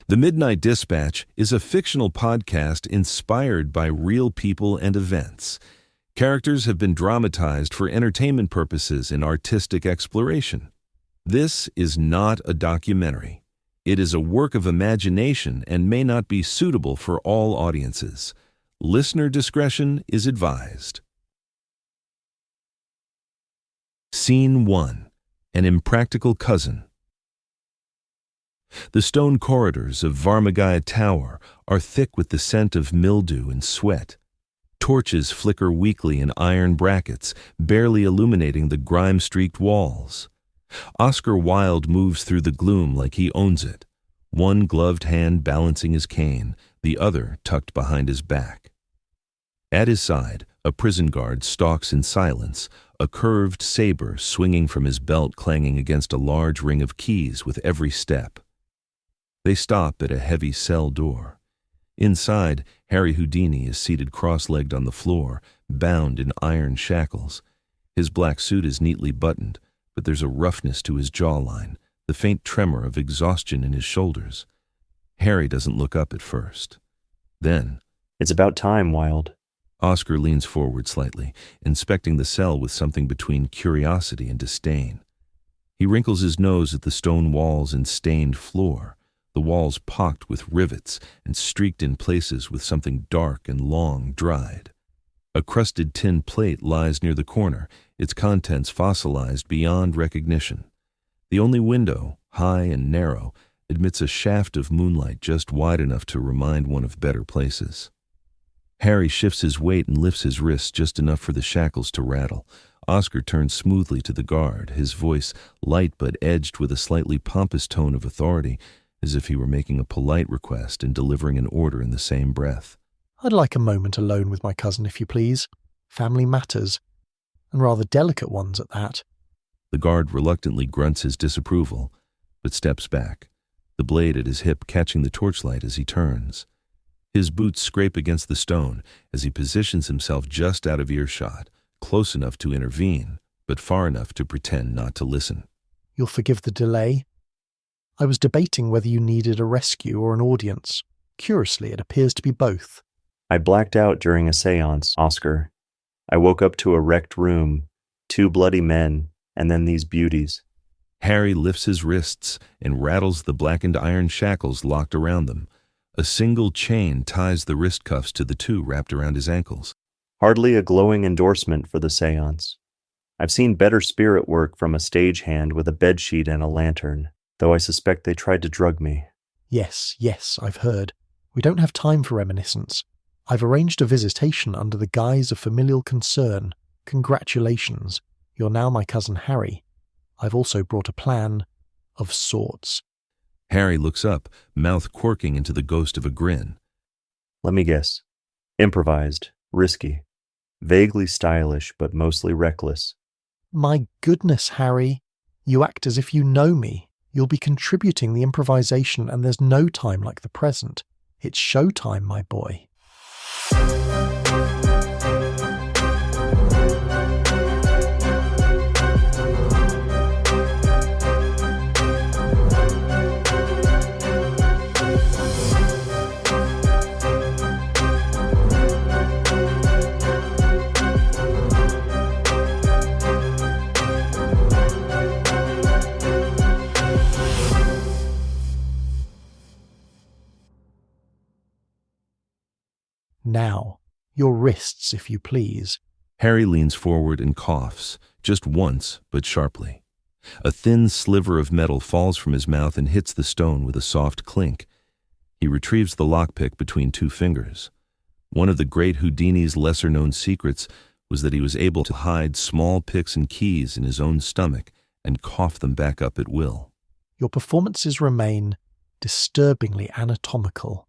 The Midnight Dispatch is a fictional podcast inspired by real people and events. Characters have been dramatized for entertainment purposes in artistic exploration. This is not a documentary. It is a work of imagination and may not be suitable for all audiences. Listener discretion is advised. Scene 1. An Impractical Cousin. The stone corridors of Vármegye Tower are thick with the scent of mildew and sweat. Torches flicker weakly in iron brackets, barely illuminating the grime-streaked walls. Oscar Wilde moves through the gloom like he owns it, one gloved hand balancing his cane, the other tucked behind his back. At his side, a prison guard stalks in silence, a curved saber swinging from his belt clanging against a large ring of keys with every step. They stop at a heavy cell door. Inside, Harry Houdini is seated cross-legged on the floor, bound in iron shackles. His black suit is neatly buttoned, but there's a roughness to his jawline, the faint tremor of exhaustion in his shoulders. Harry doesn't look up at first. Then, "It's about time, Wilde." Oscar leans forward slightly, inspecting the cell with something between curiosity and disdain. He wrinkles his nose at the stone walls and stained floor, the walls pocked with rivets and streaked in places with something dark and long dried. A crusted tin plate lies near the corner, its contents fossilized beyond recognition. The only window, high and narrow, admits a shaft of moonlight just wide enough to remind one of better places. Harry shifts his weight and lifts his wrists just enough for the shackles to rattle. Oscar turns smoothly to the guard, his voice light but edged with a slightly pompous tone of authority, as if he were making a polite request and delivering an order in the same breath. "I'd like a moment alone with my cousin, if you please. Family matters, and rather delicate ones at that." The guard reluctantly grunts his disapproval, but steps back, the blade at his hip catching the torchlight as he turns. His boots scrape against the stone as he positions himself just out of earshot, close enough to intervene, but far enough to pretend not to listen. "You'll forgive the delay? I was debating whether you needed a rescue or an audience. Curiously, it appears to be both." "I blacked out during a séance, Oscar. I woke up to a wrecked room, 2 bloody men, and then these beauties." Harry lifts his wrists and rattles the blackened iron shackles locked around them. A single chain ties the wrist cuffs to the 2 wrapped around his ankles. Hardly a glowing endorsement for the séance. I've seen better spirit work from a stagehand with a bedsheet and a lantern, though I suspect they tried to drug me. Yes, I've heard. We don't have time for reminiscence. I've arranged a visitation under the guise of familial concern. Congratulations. You're now my cousin Harry. I've also brought a plan of sorts." Harry looks up, mouth quirking into the ghost of a grin. "Let me guess. Improvised, risky, vaguely stylish, but mostly reckless." "My goodness, Harry. You act as if you know me. You'll be contributing the improvisation, and there's no time like the present. It's showtime, my boy." "Now, your wrists, if you please." Harry leans forward and coughs, just once, but sharply. A thin sliver of metal falls from his mouth and hits the stone with a soft clink. He retrieves the lockpick between 2 fingers. One of the great Houdini's lesser-known secrets was that he was able to hide small picks and keys in his own stomach and cough them back up at will. "Your performances remain disturbingly anatomical."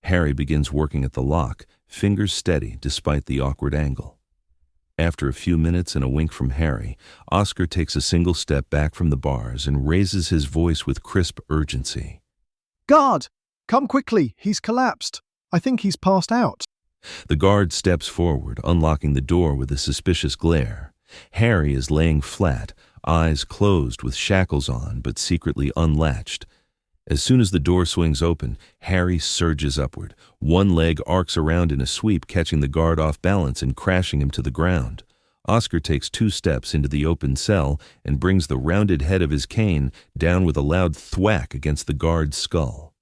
Harry begins working at the lock, fingers steady despite the awkward angle. After a few minutes and a wink from Harry, Oscar takes a single step back from the bars and raises his voice with crisp urgency. "Guard! Come quickly! He's collapsed. I think he's passed out." The guard steps forward, unlocking the door with a suspicious glare. Harry is laying flat, eyes closed with shackles on but secretly unlatched. As soon as the door swings open, Harry surges upward. One leg arcs around in a sweep, catching the guard off balance and crashing him to the ground. Oscar takes 2 steps into the open cell and brings the rounded head of his cane down with a loud thwack against the guard's skull.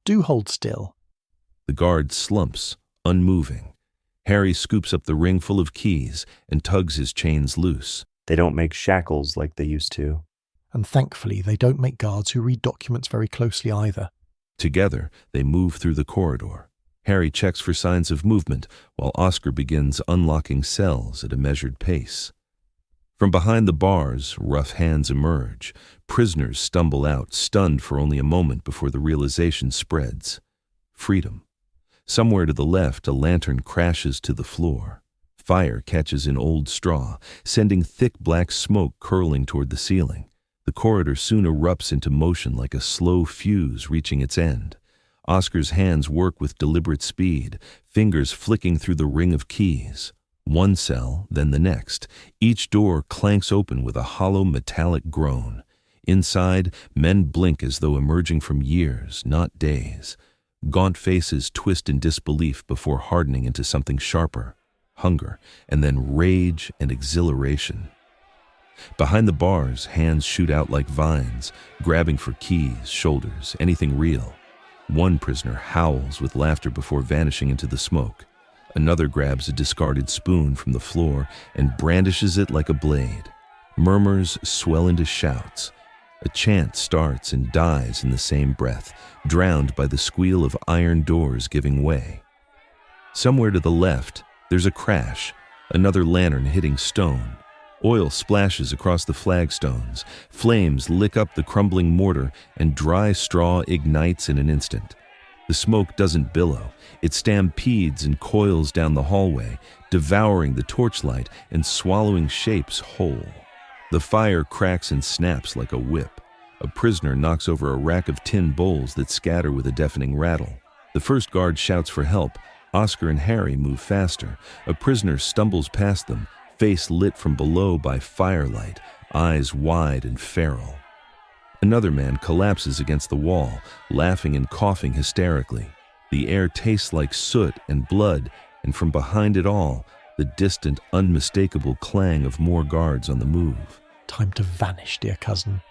Do hold still. The guard slumps, unmoving. Harry scoops up the ring full of keys and tugs his chains loose. They don't make shackles like they used to. And thankfully, they don't make guards who read documents very closely either. Together, they move through the corridor. Harry checks for signs of movement, while Oscar begins unlocking cells at a measured pace. From behind the bars, rough hands emerge. Prisoners stumble out, stunned for only a moment before the realization spreads. Freedom. Somewhere to the left, a lantern crashes to the floor. Fire catches in old straw, sending thick black smoke curling toward the ceiling. The corridor soon erupts into motion like a slow fuse reaching its end. Oscar's hands work with deliberate speed, fingers flicking through the ring of keys. One cell, then the next. Each door clanks open with a hollow metallic groan. Inside, men blink as though emerging from years, not days. Gaunt faces twist in disbelief before hardening into something sharper. Hunger, and then rage and exhilaration. Behind the bars, hands shoot out like vines, grabbing for keys, shoulders, anything real. One prisoner howls with laughter before vanishing into the smoke. Another grabs a discarded spoon from the floor and brandishes it like a blade. Murmurs swell into shouts. A chant starts and dies in the same breath, drowned by the squeal of iron doors giving way. Somewhere to the left, there's a crash, another lantern hitting stone. Oil splashes across the flagstones, flames lick up the crumbling mortar, and dry straw ignites in an instant. The smoke doesn't billow, it stampedes and coils down the hallway, devouring the torchlight and swallowing shapes whole. The fire cracks and snaps like a whip. A prisoner knocks over a rack of tin bowls that scatter with a deafening rattle. The first guard shouts for help. Oscar and Harry move faster. A prisoner stumbles past them, face lit from below by firelight, eyes wide and feral. Another man collapses against the wall, laughing and coughing hysterically. The air tastes like soot and blood, and from behind it all, the distant, unmistakable clang of more guards on the move. Time to vanish, dear cousin.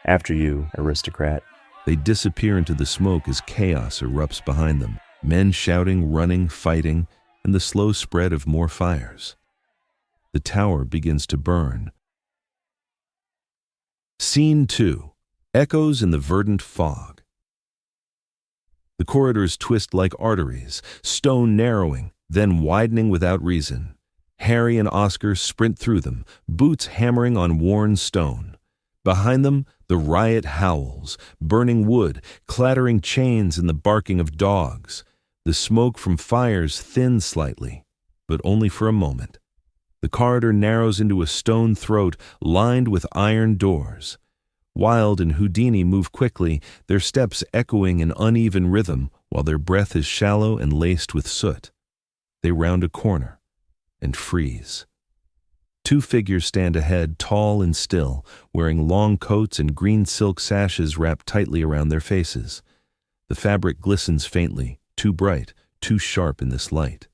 After you, aristocrat. They disappear into the smoke as chaos erupts behind them. Men shouting, running, fighting, and the slow spread of more fires. The tower begins to burn. Scene 2. Echoes in the Verdant Fog. The corridors twist like arteries, stone narrowing, then widening without reason. Harry and Oscar sprint through them, boots hammering on worn stone. Behind them, the riot howls, burning wood, clattering chains and the barking of dogs. The smoke from fires thins slightly, but only for a moment. The corridor narrows into a stone throat lined with iron doors. Wilde and Houdini move quickly, their steps echoing in uneven rhythm while their breath is shallow and laced with soot. They round a corner and freeze. 2 figures stand ahead, tall and still, wearing long coats and green silk sashes wrapped tightly around their faces. The fabric glistens faintly, too bright, too sharp in this light.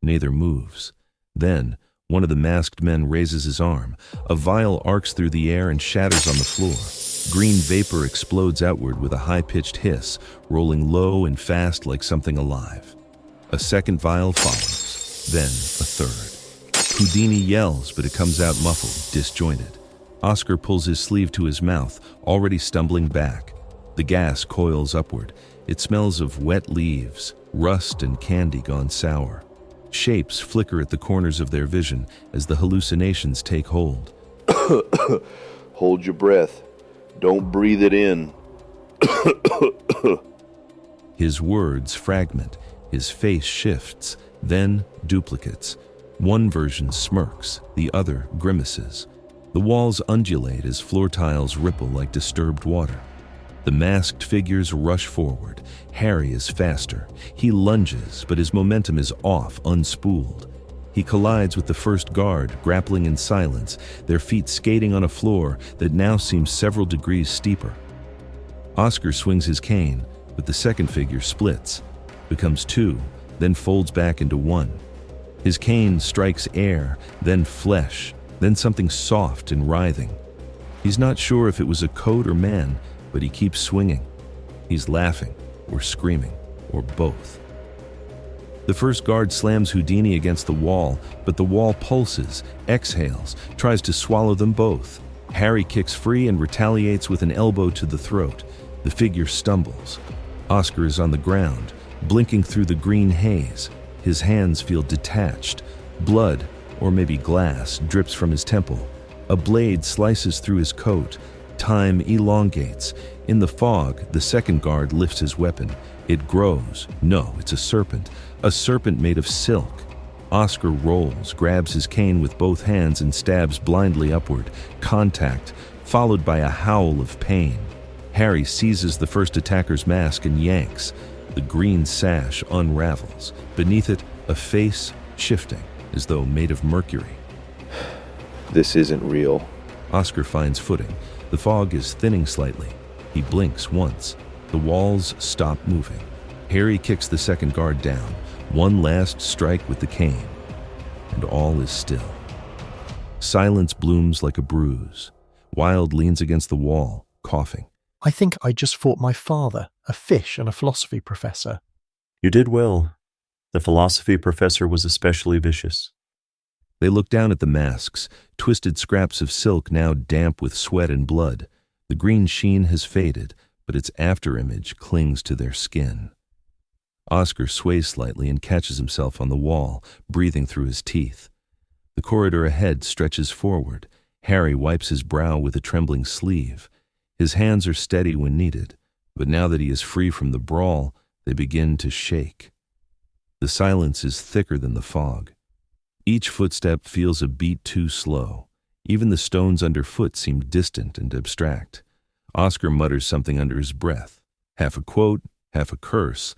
Neither moves. Then, one of the masked men raises his arm. A vial arcs through the air and shatters on the floor. Green vapor explodes outward with a high-pitched hiss, rolling low and fast like something alive. A second vial follows, then a third. Houdini yells, but it comes out muffled, disjointed. Oscar pulls his sleeve to his mouth, already stumbling back. The gas coils upward. It smells of wet leaves, rust and candy gone sour. Shapes flicker at the corners of their vision as the hallucinations take hold. Hold your breath. Don't breathe it in. His words fragment. His face shifts, then duplicates. One version smirks, the other grimaces. The walls undulate as floor tiles ripple like disturbed water. The masked figures rush forward. Harry is faster. He lunges, but his momentum is off, unspooled. He collides with the first guard, grappling in silence, their feet skating on a floor that now seems several degrees steeper. Oscar swings his cane, but the second figure splits, becomes two, then folds back into one. His cane strikes air, then flesh, then something soft and writhing. He's not sure if it was a coat or man, but he keeps swinging. He's laughing, or screaming, or both. The first guard slams Houdini against the wall, but the wall pulses, exhales, tries to swallow them both. Harry kicks free and retaliates with an elbow to the throat. The figure stumbles. Oscar is on the ground, blinking through the green haze. His hands feel detached. Blood, or maybe glass, drips from his temple. A blade slices through his coat. Time elongates. In the fog, the second guard lifts his weapon. It grows. No, it's a serpent made of silk. Oscar rolls, grabs his cane with both hands and stabs blindly upward. Contact, followed by a howl of pain. Harry seizes the first attacker's mask and yanks. The green sash unravels. Beneath it, a face shifting, as though made of mercury. This isn't real. Oscar finds footing. The fog is thinning slightly. He blinks once. The walls stop moving. Harry kicks the second guard down. One last strike with the cane. And all is still. Silence blooms like a bruise. Wilde leans against the wall, coughing. I think I just fought my father, a fish and a philosophy professor. You did well. The philosophy professor was especially vicious. They look down at the masks, twisted scraps of silk now damp with sweat and blood. The green sheen has faded, but its afterimage clings to their skin. Oscar sways slightly and catches himself on the wall, breathing through his teeth. The corridor ahead stretches forward. Harry wipes his brow with a trembling sleeve. His hands are steady when needed, but now that he is free from the brawl, they begin to shake. The silence is thicker than the fog. Each footstep feels a beat too slow. Even the stones underfoot seem distant and abstract. Oscar mutters something under his breath, half a quote, half a curse,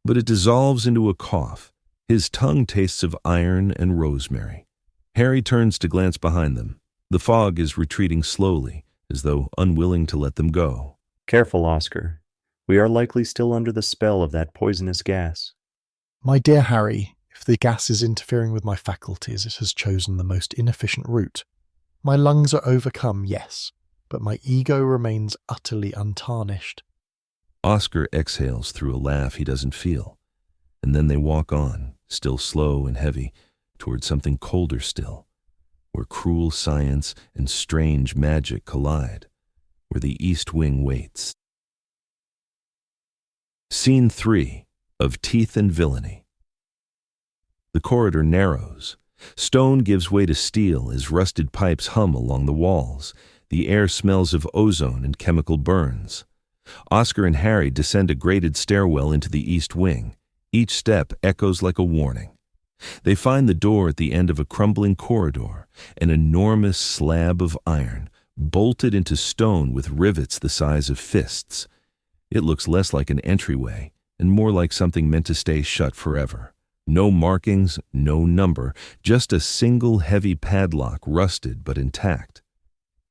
but it dissolves into a cough. His tongue tastes of iron and rosemary. Harry turns to glance behind them. The fog is retreating slowly, as though unwilling to let them go. Careful, Oscar. We are likely still under the spell of that poisonous gas. My dear Harry, if the gas is interfering with my faculties, it has chosen the most inefficient route. My lungs are overcome, yes, but my ego remains utterly untarnished. Oscar exhales through a laugh he doesn't feel, and then they walk on, still slow and heavy, towards something colder still, where cruel science and strange magic collide, where the East Wing waits. Scene 3 of Teeth and Villainy. The corridor narrows. Stone gives way to steel as rusted pipes hum along the walls. The air smells of ozone and chemical burns. Oscar and Harry descend a grated stairwell into the East Wing. Each step echoes like a warning. They find the door at the end of a crumbling corridor, an enormous slab of iron, bolted into stone with rivets the size of fists. It looks less like an entryway and more like something meant to stay shut forever. No markings, no number, just a single heavy padlock, rusted but intact.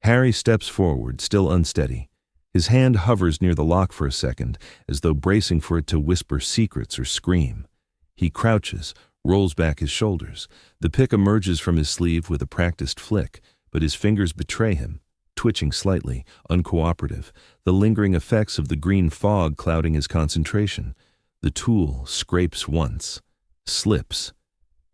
Harry steps forward, still unsteady. His hand hovers near the lock for a second, as though bracing for it to whisper secrets or scream. He crouches, rolls back his shoulders. The pick emerges from his sleeve with a practiced flick, but his fingers betray him, twitching slightly, uncooperative, the lingering effects of the green fog clouding his concentration. The tool scrapes once, slips.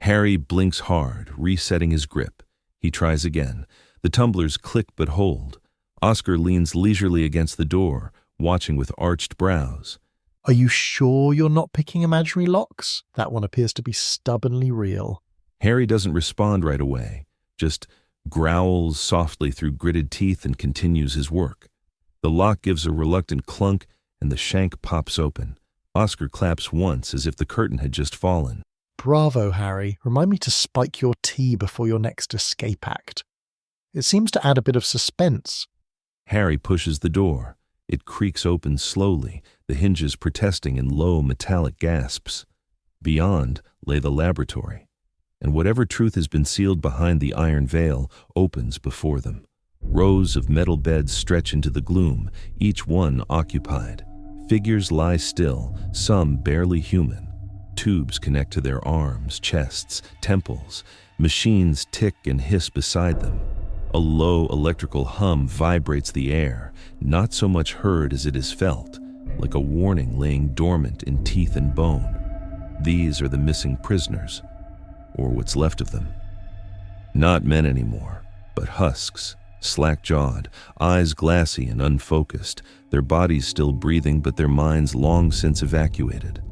Harry blinks hard, resetting his grip. He tries again. The tumblers click but hold. Oscar leans leisurely against the door, watching with arched brows. Are you sure you're not picking imaginary locks? That one appears to be stubbornly real. Harry doesn't respond right away, just growls softly through gritted teeth and continues his work. The lock gives a reluctant clunk and the shank pops open. Oscar claps once as if the curtain had just fallen. Bravo, Harry. Remind me to spike your tea before your next escape act. It seems to add a bit of suspense. Harry pushes the door. It creaks open slowly, the hinges protesting in low metallic gasps. Beyond lay the laboratory, and whatever truth has been sealed behind the iron veil opens before them. Rows of metal beds stretch into the gloom, each one occupied. Figures lie still, some barely human. Tubes connect to their arms, chests, temples. Machines tick and hiss beside them. A low electrical hum vibrates the air, not so much heard as it is felt, like a warning laying dormant in teeth and bone. These are the missing prisoners, or what's left of them. Not men anymore, but husks, slack-jawed, eyes glassy and unfocused, their bodies still breathing but their minds long since evacuated.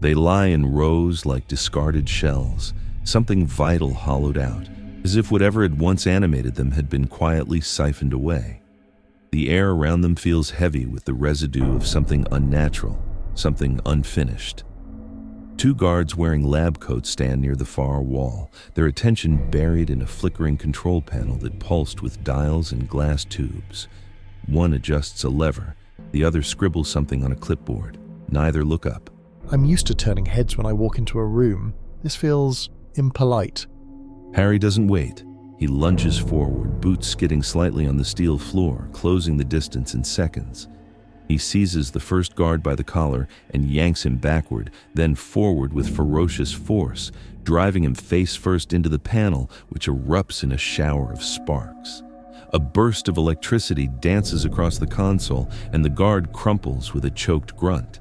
They lie in rows like discarded shells, something vital hollowed out, as if whatever had once animated them had been quietly siphoned away. The air around them feels heavy with the residue of something unnatural, something unfinished. Two guards wearing lab coats stand near the far wall, their attention buried in a flickering control panel that pulsed with dials and glass tubes. One adjusts a lever, the other scribbles something on a clipboard. Neither look up. I'm used to turning heads when I walk into a room. This feels impolite. Harry doesn't wait. He lunges forward, boots skidding slightly on the steel floor, closing the distance in seconds. He seizes the first guard by the collar and yanks him backward, then forward with ferocious force, driving him face first into the panel, which erupts in a shower of sparks. A burst of electricity dances across the console, and the guard crumples with a choked grunt.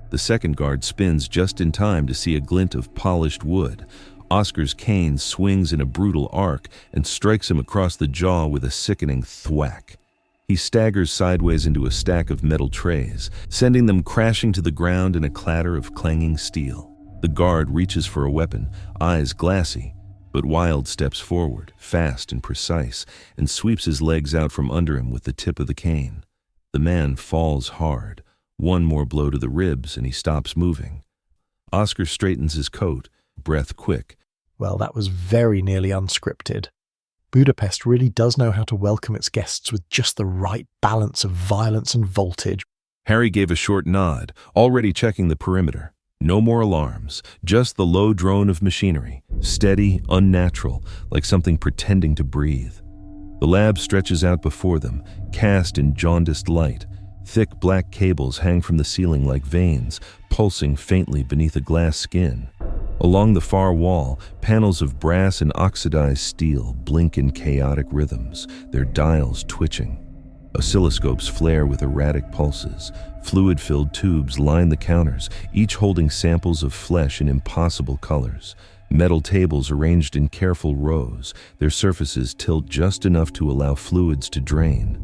The second guard spins just in time to see a glint of polished wood. Oscar's cane swings in a brutal arc and strikes him across the jaw with a sickening thwack. He staggers sideways into a stack of metal trays, sending them crashing to the ground in a clatter of clanging steel. The guard reaches for a weapon, eyes glassy, but Wilde steps forward, fast and precise, and sweeps his legs out from under him with the tip of the cane. The man falls hard. One more blow to the ribs and he stops moving. Oscar straightens his coat, breath quick. Well, that was very nearly unscripted. Budapest really does know how to welcome its guests with just the right balance of violence and voltage. Harry gave a short nod, already checking the perimeter. No more alarms, just the low drone of machinery, steady, unnatural, like something pretending to breathe. The lab stretches out before them, cast in jaundiced light. Thick black cables hang from the ceiling like veins, pulsing faintly beneath a glass skin. Along the far wall, panels of brass and oxidized steel blink in chaotic rhythms, their dials twitching. Oscilloscopes flare with erratic pulses. Fluid-filled tubes line the counters, each holding samples of flesh in impossible colors. Metal tables arranged in careful rows, their surfaces tilt just enough to allow fluids to drain.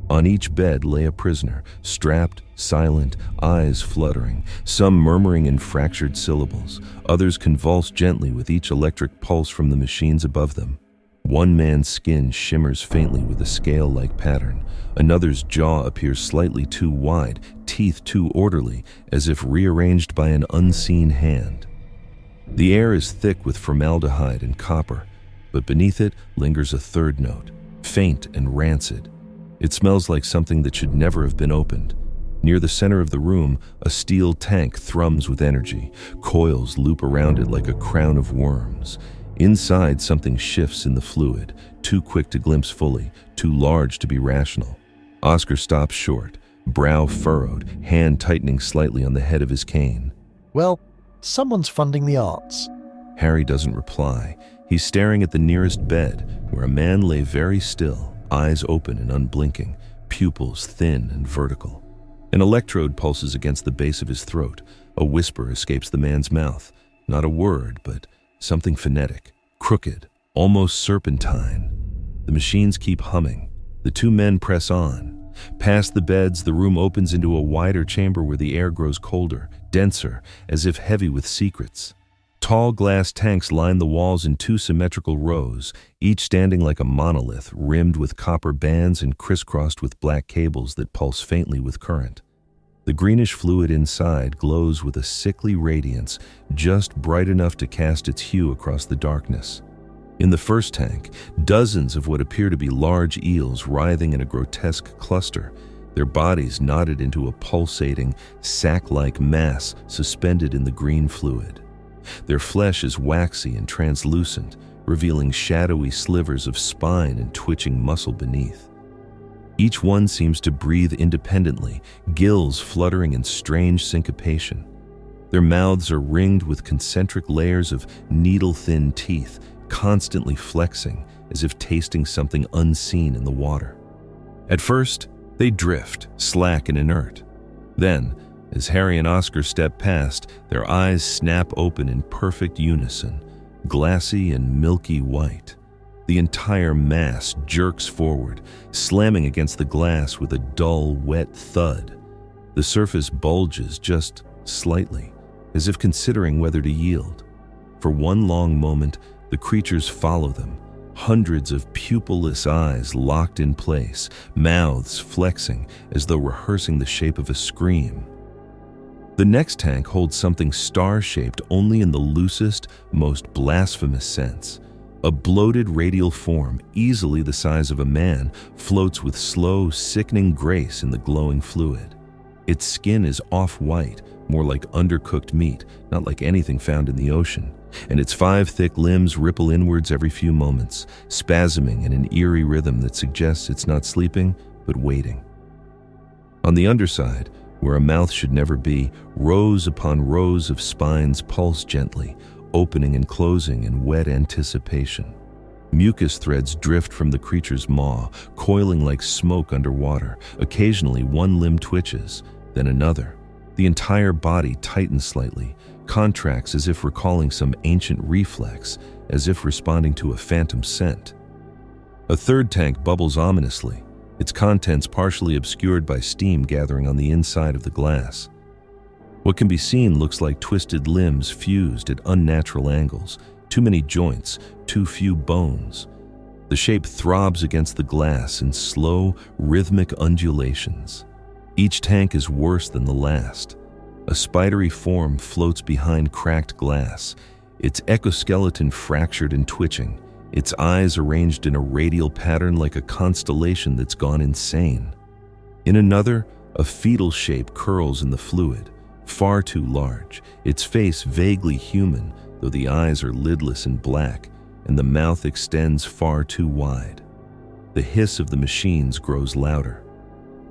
On each bed lay a prisoner, strapped, silent, eyes fluttering, some murmuring in fractured syllables, others convulsed gently with each electric pulse from the machines above them. One man's skin shimmers faintly with a scale-like pattern. Another's jaw appears slightly too wide, teeth too orderly, as if rearranged by an unseen hand. The air is thick with formaldehyde and copper, but beneath it lingers a third note, faint and rancid. It smells like something that should never have been opened. Near the center of the room, a steel tank thrums with energy. Coils loop around it like a crown of worms. Inside, something shifts in the fluid, too quick to glimpse fully, too large to be rational. Oscar stops short, brow furrowed, hand tightening slightly on the head of his cane. Well, someone's funding the arts. Harry doesn't reply. He's staring at the nearest bed, where a man lay very still, eyes open and unblinking, pupils thin and vertical. An electrode pulses against the base of his throat. A whisper escapes the man's mouth. Not a word, but something phonetic, crooked, almost serpentine. The machines keep humming. The two men press on. Past the beds, the room opens into a wider chamber where the air grows colder, denser, as if heavy with secrets. Tall glass tanks line the walls in two symmetrical rows, each standing like a monolith, rimmed with copper bands and crisscrossed with black cables that pulse faintly with current. The greenish fluid inside glows with a sickly radiance, just bright enough to cast its hue across the darkness. In the first tank, dozens of what appear to be large eels writhing in a grotesque cluster, their bodies knotted into a pulsating, sack-like mass suspended in the green fluid. Their flesh is waxy and translucent, revealing shadowy slivers of spine and twitching muscle beneath. Each one seems to breathe independently, gills fluttering in strange syncopation. Their mouths are ringed with concentric layers of needle-thin teeth, constantly flexing as if tasting something unseen in the water. At first, they drift, slack and inert. Then, as Harry and Oscar step past, their eyes snap open in perfect unison, glassy and milky white. The entire mass jerks forward, slamming against the glass with a dull, wet thud. The surface bulges just slightly, as if considering whether to yield. For one long moment, the creatures follow them, hundreds of pupilless eyes locked in place, mouths flexing as though rehearsing the shape of a scream. The next tank holds something star-shaped only in the loosest, most blasphemous sense. A bloated radial form, easily the size of a man, floats with slow, sickening grace in the glowing fluid. Its skin is off-white, more like undercooked meat, not like anything found in the ocean, and its 5 thick limbs ripple inwards every few moments, spasming in an eerie rhythm that suggests it's not sleeping, but waiting. On the underside, where a mouth should never be, rows upon rows of spines pulse gently, opening and closing in wet anticipation. Mucus threads drift from the creature's maw, coiling like smoke underwater. Occasionally, one limb twitches, then another. The entire body tightens slightly, contracts as if recalling some ancient reflex, as if responding to a phantom scent. A third tank bubbles ominously, its contents partially obscured by steam gathering on the inside of the glass. What can be seen looks like twisted limbs fused at unnatural angles, too many joints, too few bones. The shape throbs against the glass in slow, rhythmic undulations. Each tank is worse than the last. A spidery form floats behind cracked glass, its exoskeleton fractured and twitching, its eyes arranged in a radial pattern like a constellation that's gone insane. In another, a fetal shape curls in the fluid, far too large, its face vaguely human, though the eyes are lidless and black, and the mouth extends far too wide. The hiss of the machines grows louder.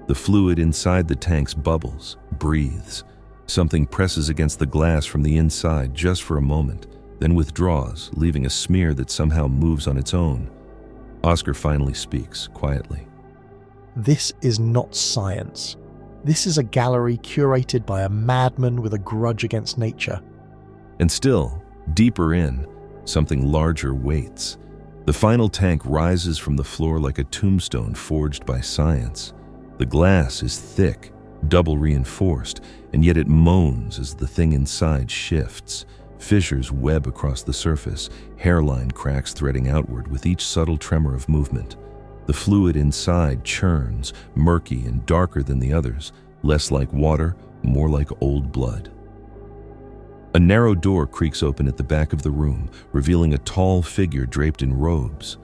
The fluid inside the tanks bubbles, breathes. Something presses against the glass from the inside just for a moment, then withdraws, leaving a smear that somehow moves on its own. Oscar finally speaks, quietly. This is not science. This is a gallery curated by a madman with a grudge against nature. And still, deeper in, something larger waits. The final tank rises from the floor like a tombstone forged by science. The glass is thick, double reinforced, and yet it moans as the thing inside shifts. Fissures web across the surface, hairline cracks threading outward with each subtle tremor of movement. The fluid inside churns, murky and darker than the others, less like water, more like old blood. A narrow door creaks open at the back of the room, revealing a tall figure draped in robes.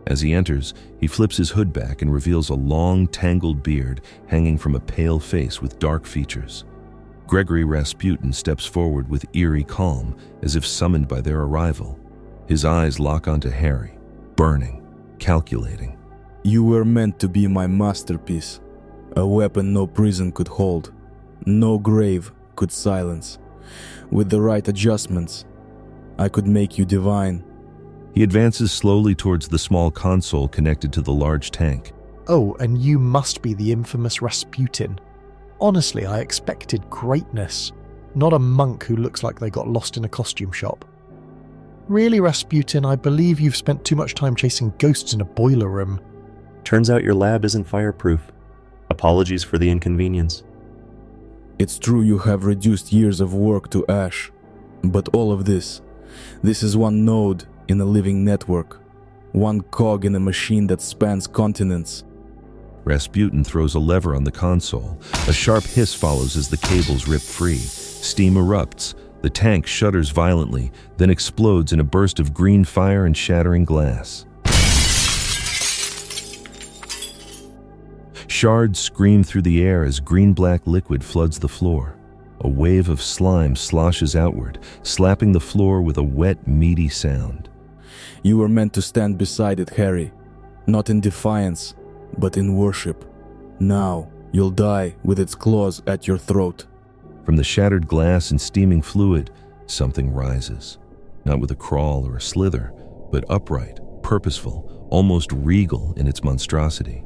As he enters, he flips his hood back and reveals a long, tangled beard hanging from a pale face with dark features. Gregory Rasputin steps forward with eerie calm, as if summoned by their arrival. His eyes lock onto Harry, burning, calculating. You were meant to be my masterpiece, a weapon no prison could hold, no grave could silence. With the right adjustments, I could make you divine. He advances slowly towards the small console connected to the large tank. Oh, and you must be the infamous Rasputin. Honestly, I expected greatness, not a monk who looks like they got lost in a costume shop. Really, Rasputin, I believe you've spent too much time chasing ghosts in a boiler room. Turns out your lab isn't fireproof. Apologies for the inconvenience. It's true you have reduced years of work to ash, but all of this is one node in a living network, one cog in a machine that spans continents. Rasputin throws a lever on the console. A sharp hiss follows as the cables rip free. Steam erupts. The tank shudders violently, then explodes in a burst of green fire and shattering glass. Shards scream through the air as green-black liquid floods the floor. A wave of slime sloshes outward, slapping the floor with a wet, meaty sound. You were meant to stand beside it, Harry. Not in defiance, but in worship. Now, you'll die with its claws at your throat. From the shattered glass and steaming fluid, something rises. Not with a crawl or a slither, but upright, purposeful, almost regal in its monstrosity.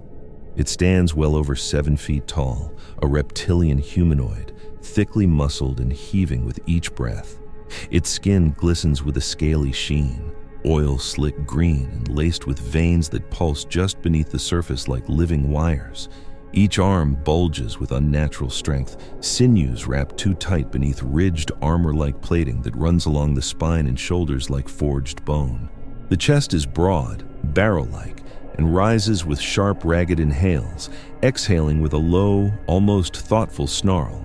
It stands well over 7 feet tall, a reptilian humanoid, thickly muscled and heaving with each breath. Its skin glistens with a scaly sheen, oil-slick green and laced with veins that pulse just beneath the surface like living wires. Each arm bulges with unnatural strength, sinews wrapped too tight beneath ridged armor-like plating that runs along the spine and shoulders like forged bone. The chest is broad, barrel-like, and rises with sharp, ragged inhales, exhaling with a low, almost thoughtful snarl.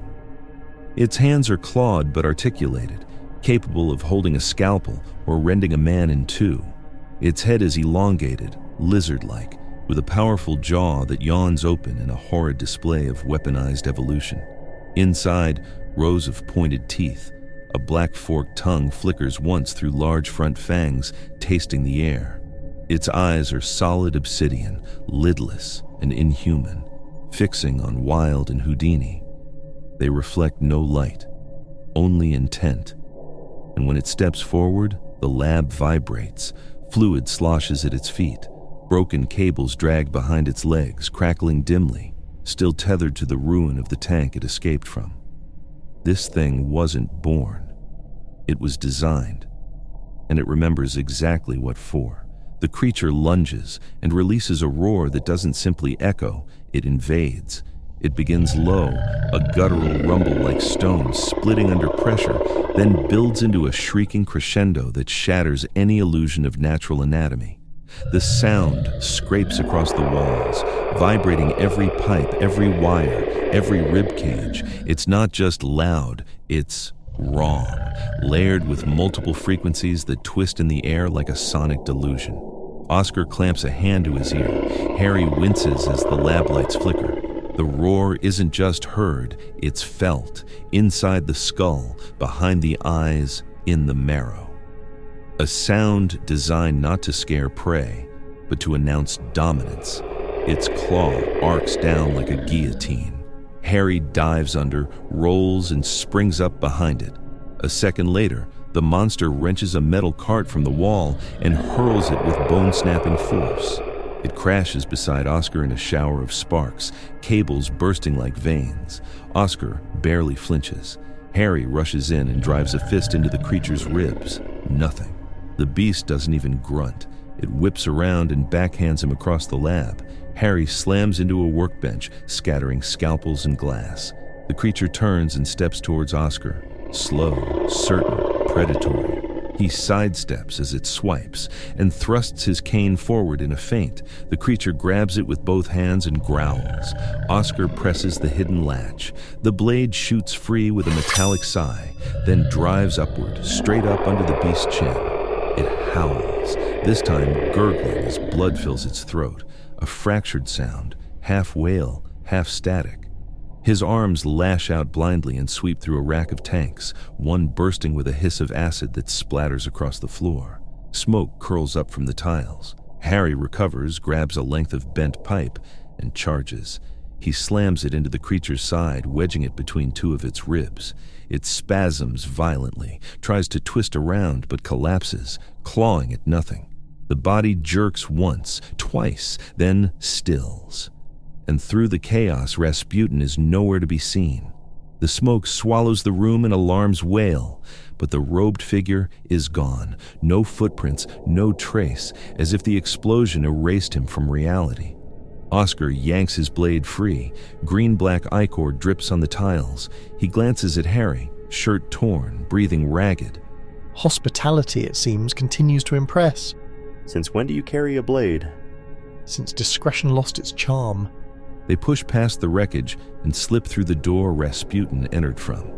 Its hands are clawed but articulated, capable of holding a scalpel or rending a man in two. Its head is elongated, lizard-like, with a powerful jaw that yawns open in a horrid display of weaponized evolution. Inside, rows of pointed teeth. A black forked tongue flickers once through large front fangs, tasting the air. Its eyes are solid obsidian, lidless and inhuman, fixing on Wilde and Houdini. They reflect no light, only intent. And when it steps forward, the lab vibrates. Fluid sloshes at its feet. Broken cables drag behind its legs, crackling dimly, still tethered to the ruin of the tank it escaped from. This thing wasn't born. It was designed, and it remembers exactly what for. The creature lunges and releases a roar that doesn't simply echo, it invades. It begins low, a guttural rumble like stones splitting under pressure, then builds into a shrieking crescendo that shatters any illusion of natural anatomy. The sound scrapes across the walls, vibrating every pipe, every wire, every rib cage. It's not just loud, it's wrong, layered with multiple frequencies that twist in the air like a sonic delusion. Oscar clamps a hand to his ear. Harry winces as the lab lights flicker. The roar isn't just heard, it's felt, inside the skull, behind the eyes, in the marrow. A sound designed not to scare prey, but to announce dominance. Its claw arcs down like a guillotine. Harry dives under, rolls, and springs up behind it. A second later, the monster wrenches a metal cart from the wall and hurls it with bone-snapping force. It crashes beside Oscar in a shower of sparks, cables bursting like veins. Oscar barely flinches. Harry rushes in and drives a fist into the creature's ribs. Nothing. The beast doesn't even grunt. It whips around and backhands him across the lab. Harry slams into a workbench, scattering scalpels and glass. The creature turns and steps towards Oscar. Slow, certain, predatory. He sidesteps as it swipes and thrusts his cane forward in a feint. The creature grabs it with both hands and growls. Oscar presses the hidden latch. The blade shoots free with a metallic sigh, then drives upward, straight up under the beast's chin. It howls, this time gurgling as blood fills its throat, a fractured sound, half wail, half static. His arms lash out blindly and sweep through a rack of tanks, one bursting with a hiss of acid that splatters across the floor. Smoke curls up from the tiles. Harry recovers, grabs a length of bent pipe, and charges. He slams it into the creature's side, wedging it between two of its ribs. It spasms violently, tries to twist around, but collapses, clawing at nothing. The body jerks once, twice, then stills. And through the chaos, Rasputin is nowhere to be seen. The smoke swallows the room and alarms wail, but the robed figure is gone. No footprints, no trace, as if the explosion erased him from reality. Oscar yanks his blade free. Green-black ichor drips on the tiles. He glances at Harry, shirt torn, breathing ragged. Hospitality, it seems, continues to impress. Since when do you carry a blade? Since discretion lost its charm. They push past the wreckage and slip through the door Rasputin entered from.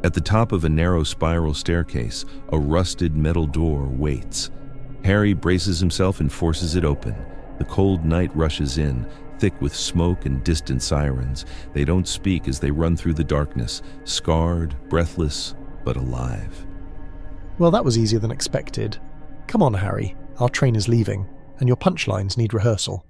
At the top of a narrow spiral staircase, a rusted metal door waits. Harry braces himself and forces it open. The cold night rushes in, thick with smoke and distant sirens. They don't speak as they run through the darkness, scarred, breathless, but alive. Well, that was easier than expected. Come on, Harry, our train is leaving, and your punchlines need rehearsal.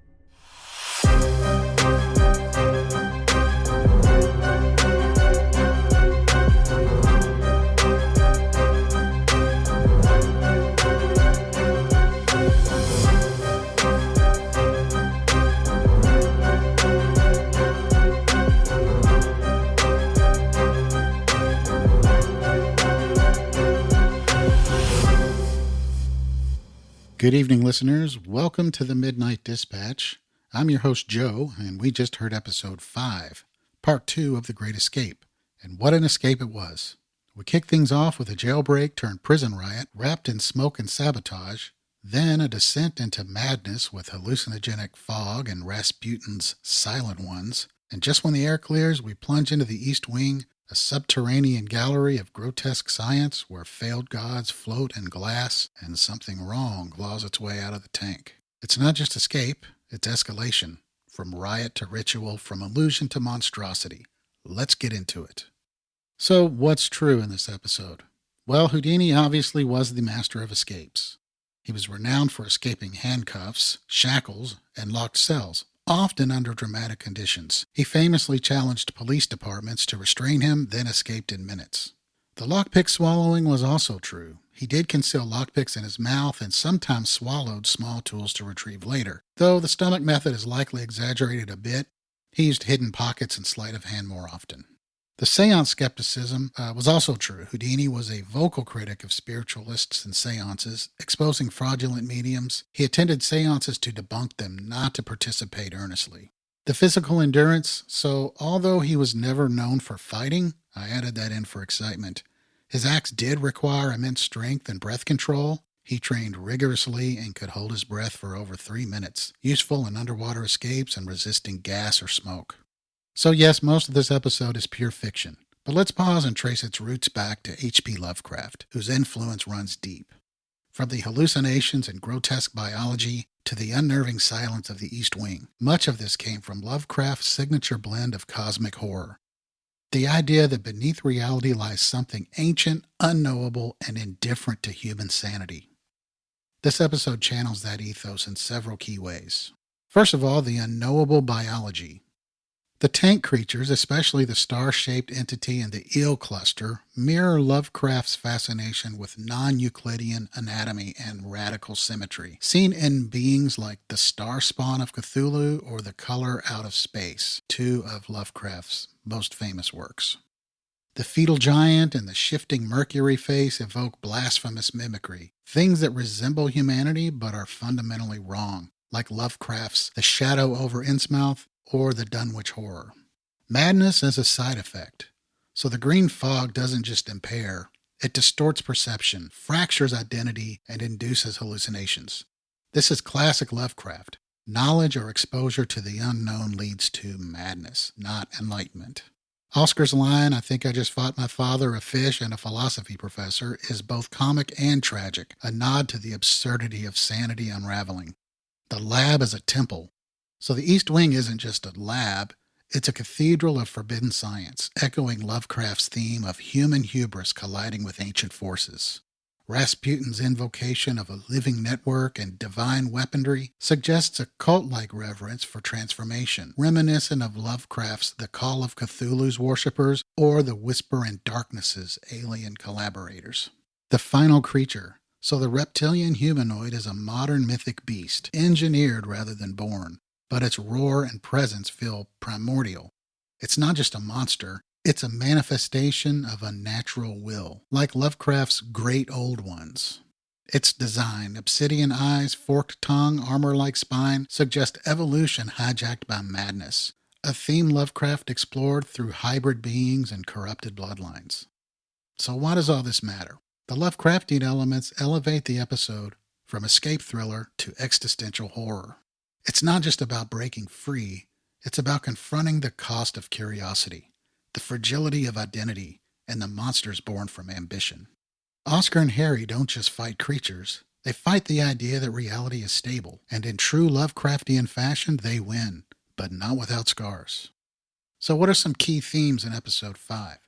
Good evening, listeners. Welcome to the Midnight Dispatch. I'm your host, Joe, and we just heard episode 5, part 2 of The Great Escape. And what an escape it was. We kicked things off with a jailbreak turned prison riot wrapped in smoke and sabotage, then a descent into madness with hallucinogenic fog and Rasputin's silent ones. And just when the air clears, we plunge into the East Wing, a subterranean gallery of grotesque science where failed gods float in glass and something wrong claws its way out of the tank. It's not just escape, it's escalation. From riot to ritual, from illusion to monstrosity. Let's get into it. So, what's true in this episode? Well, Houdini obviously was the master of escapes. He was renowned for escaping handcuffs, shackles, and locked cells, often under dramatic conditions. He famously challenged police departments to restrain him, then escaped in minutes. The lockpick swallowing was also true. He did conceal lockpicks in his mouth and sometimes swallowed small tools to retrieve later. Though the stomach method is likely exaggerated a bit, he used hidden pockets and sleight of hand more often. The seance skepticism was also true. Houdini was a vocal critic of spiritualists and seances, exposing fraudulent mediums. He attended seances to debunk them, not to participate earnestly. The physical endurance, so although he was never known for fighting, I added that in for excitement. His acts did require immense strength and breath control. He trained rigorously and could hold his breath for over 3 minutes, useful in underwater escapes and resisting gas or smoke. So yes, most of this episode is pure fiction, but let's pause and trace its roots back to H.P. Lovecraft, whose influence runs deep. From the hallucinations and grotesque biology to the unnerving silence of the East Wing, much of this came from Lovecraft's signature blend of cosmic horror. The idea that beneath reality lies something ancient, unknowable, and indifferent to human sanity. This episode channels that ethos in several key ways. First of all, the unknowable biology. The tank creatures, especially the star-shaped entity and the eel cluster, mirror Lovecraft's fascination with non-Euclidean anatomy and radical symmetry, seen in beings like the star spawn of Cthulhu or the color out of space, two of Lovecraft's most famous works. The fetal giant and the shifting Mercury face evoke blasphemous mimicry, things that resemble humanity but are fundamentally wrong, like Lovecraft's The Shadow over Innsmouth or the Dunwich Horror. Madness is a side effect, so the green fog doesn't just impair, it distorts perception, fractures identity, and induces hallucinations. This is classic Lovecraft. Knowledge or exposure to the unknown leads to madness, not enlightenment. Oscar's line, "I think I just fought my father, a fish, and a philosophy professor," is both comic and tragic, a nod to the absurdity of sanity unraveling. The lab is a temple. So the East Wing isn't just a lab, it's a cathedral of forbidden science, echoing Lovecraft's theme of human hubris colliding with ancient forces. Rasputin's invocation of a living network and divine weaponry suggests a cult-like reverence for transformation, reminiscent of Lovecraft's The Call of Cthulhu's worshippers or the Whisper in Darkness's alien collaborators. The final creature. So the reptilian humanoid is a modern mythic beast, engineered rather than born. But its roar and presence feel primordial. It's not just a monster, it's a manifestation of a natural will, like Lovecraft's Great Old Ones. Its design, obsidian eyes, forked tongue, armor-like spine, suggest evolution hijacked by madness, a theme Lovecraft explored through hybrid beings and corrupted bloodlines. So why does all this matter? The Lovecraftian elements elevate the episode from escape thriller to existential horror. It's not just about breaking free, it's about confronting the cost of curiosity, the fragility of identity, and the monsters born from ambition. Oscar and Harry don't just fight creatures, they fight the idea that reality is stable, and in true Lovecraftian fashion, they win, but not without scars. So what are some key themes in episode 5?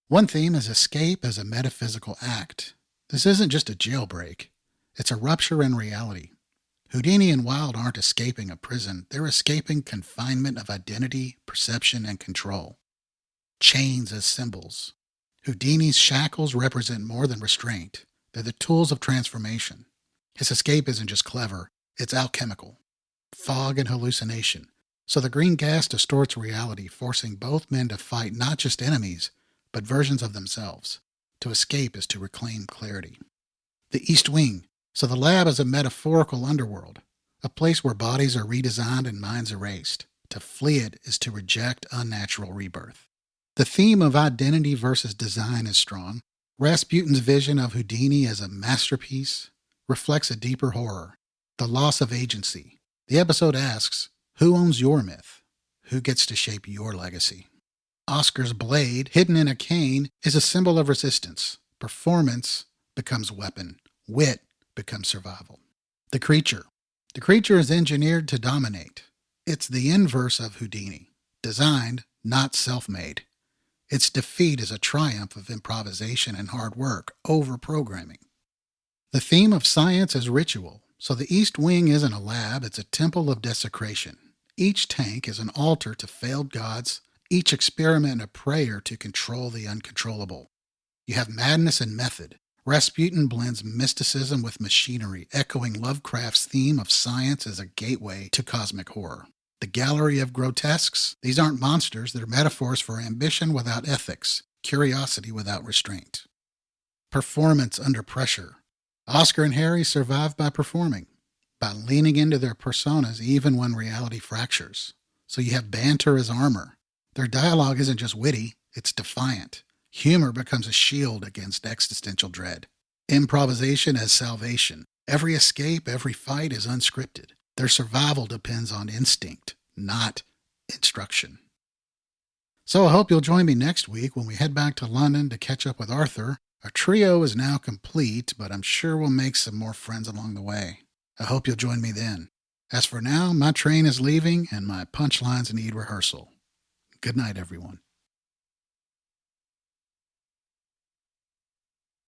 One theme is escape as a metaphysical act. This isn't just a jailbreak. It's a rupture in reality. Houdini and Wilde aren't escaping a prison. They're escaping confinement of identity, perception, and control. Chains as symbols. Houdini's shackles represent more than restraint. They're the tools of transformation. His escape isn't just clever, it's alchemical. Fog and hallucination. So the green gas distorts reality, forcing both men to fight not just enemies, but versions of themselves. To escape is to reclaim clarity. The East Wing. So the lab is a metaphorical underworld, a place where bodies are redesigned and minds erased. To flee it is to reject unnatural rebirth. The theme of identity versus design is strong. Rasputin's vision of Houdini as a masterpiece reflects a deeper horror, the loss of agency. The episode asks, who owns your myth? Who gets to shape your legacy? Oscar's blade, hidden in a cane, is a symbol of resistance. Performance becomes weapon. Wit becomes survival. The creature. The creature is engineered to dominate. It's the inverse of Houdini. Designed, not self-made. Its defeat is a triumph of improvisation and hard work over programming. The theme of science is ritual. So the East Wing isn't a lab, it's a temple of desecration. Each tank is an altar to failed gods, each experiment a prayer to control the uncontrollable. You have madness and method. Rasputin blends mysticism with machinery, echoing Lovecraft's theme of science as a gateway to cosmic horror. The gallery of grotesques, these aren't monsters, they're metaphors for ambition without ethics, curiosity without restraint. Performance under pressure. Oscar and Harry survive by performing, by leaning into their personas even when reality fractures. So you have banter as armor. Their dialogue isn't just witty, it's defiant. Humor becomes a shield against existential dread. Improvisation as salvation. Every escape, every fight is unscripted. Their survival depends on instinct, not instruction. So I hope you'll join me next week when we head back to London to catch up with Arthur. Our trio is now complete, but I'm sure we'll make some more friends along the way. I hope you'll join me then. As for now, my train is leaving and my punchlines need rehearsal. Good night, everyone.